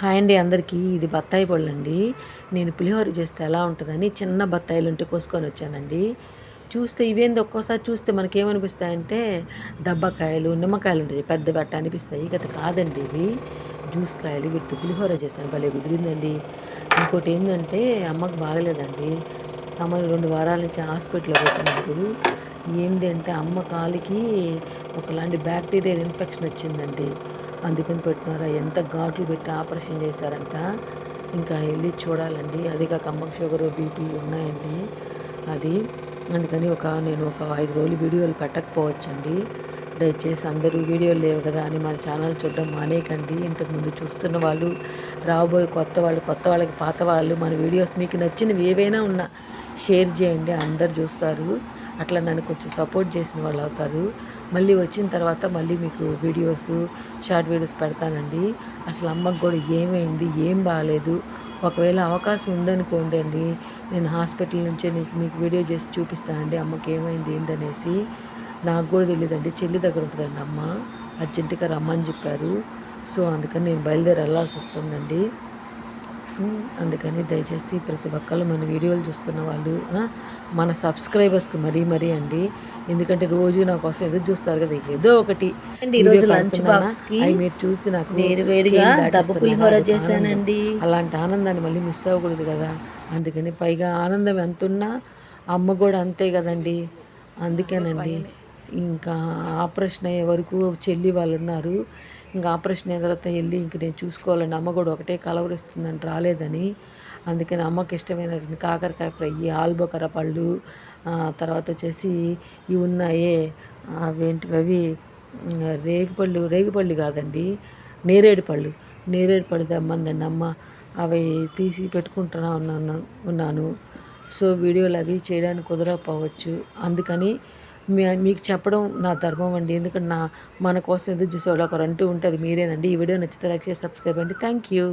Hi అండి అందరికీ. ఇది బత్తాయి పళ్ళండి. నేను పులిహోర చేస్తే ఎలా ఉంటుందని చిన్న బత్తాయిలు ఉంటే కోసుకొని వచ్చానండి. చూస్తే ఇవేంది ఒక్కోసారి చూస్తే మనకేమనిపిస్తాయంటే దబ్బకాయలు, నిమ్మకాయలు ఉంటాయి పెద్దవి అట్ట అనిపిస్తాయి. గత కాదండి ఇవి జ్యూస్ కాయలు. వీటితో పులిహోర చేశాను, భలే కుదిరిందండి. ఇంకోటి ఏంటంటే అమ్మకు బాగలేదండి. అమ్మ 2 వారాల నుంచి హాస్పిటల్‌లో పెట్టినప్పుడు ఏంది అంటే అమ్మ కాలికి ఒకలాంటి బ్యాక్టీరియల్ ఇన్ఫెక్షన్ వచ్చిందండి. అందుకని పెట్టినారా, ఎంత ఘాట్లు పెట్టి ఆపరేషన్ చేశారంట. ఇంకా వెళ్ళి చూడాలండి. అది కాక అమ్మకు షుగరు బీపీ ఉన్నాయండి. అది అందుకని నేను ఒక 5 రోజులు వీడియోలు పెట్టకపోవచ్చండి. దయచేసి అందరూ వీడియోలు లేవు కదా అని మన ఛానల్ చూడడం మానేయకండి. ఇంతకుముందు చూస్తున్న వాళ్ళు, రాబోయే కొత్త వాళ్ళకి పాత వాళ్ళు మన వీడియోస్ మీకు నచ్చినవి ఏవైనా ఉన్నా షేర్ చేయండి. అందరు చూస్తారు. అట్లా నన్ను కొంచెం సపోర్ట్ చేసిన వాళ్ళు అవుతారు. మళ్ళీ వచ్చిన తర్వాత మళ్ళీ మీకు షార్ట్ వీడియోస్ పెడతానండి. అసలు అమ్మకు కూడా ఏమైంది, ఏం బాగాలేదు, ఒకవేళ అవకాశం ఉందనుకోండి అండి, నేను హాస్పిటల్ నుంచే మీకు వీడియో చేసి చూపిస్తానండి అమ్మకి ఏమైంది ఏందనేసి. నాకు కూడా తెలియదండి. చెల్లి దగ్గర ఉంటుందండి అమ్మ. అర్జెంటుగా రమ్మని చెప్పారు. సో అందుకని నేను బయలుదేరి వెళ్ళాల్సి వస్తుందండి. అందుకని దయచేసి ప్రతి ఒక్కళ్ళు మన వీడియోలు చూస్తున్న వాళ్ళు, మన సబ్స్క్రైబర్స్కి మరీ అండి. ఎందుకంటే రోజు నా కోసం ఎదురు చూస్తారు కదా, ఏదో ఒకటి ఈరోజు లంచ్ బాక్స్కి మీరు చూసి నాకు వేడివేడిగా దబ్బ పులిహోర చేశానండి. అలాంటి ఆనందాన్ని మళ్ళీ మిస్ అవ్వకూడదు కదా. అందుకని పైగా ఆనందం ఎంతున్నా అమ్మ కూడా అంతే కదండి. అందుకేనండి ఇంకా ఆపరేషన్ అయ్యే వరకు చెల్లి వాళ్ళు ఉన్నారు. ఇంకా ఆపరేషన్ అయిన తర్వాత వెళ్ళి ఇంక నేను చూసుకోవాలని అమ్మ కూడా ఒకటే కలవరిస్తుందని రాలేదని. అందుకని అమ్మకి ఇష్టమైనటువంటి కాకరకాయ ఫ్రై, ఆలుబొకర పళ్ళు, తర్వాత వచ్చేసి ఇవి ఉన్నాయే అవి రేగిపళ్ళు కాదండి, నేరేడు పళ్ళు తెమ్మందండి అమ్మ. అవి తీసి పెట్టుకుంటున్నా ఉన్నాను. సో వీడియోలు అవి చేయడానికి కుదరకపోవచ్చు. అందుకని మీకు చెప్పడం నా ధర్మం అండి. ఎందుకంటే మన కోసం ఎదురు చూసేవాళ్ళు ఒకరు అంటూ ఉంటే అది మీరేనండి. ఈ వీడియో నచ్చితే లైక్ చేసి సబ్స్క్రైబ్ అండి. Thank you.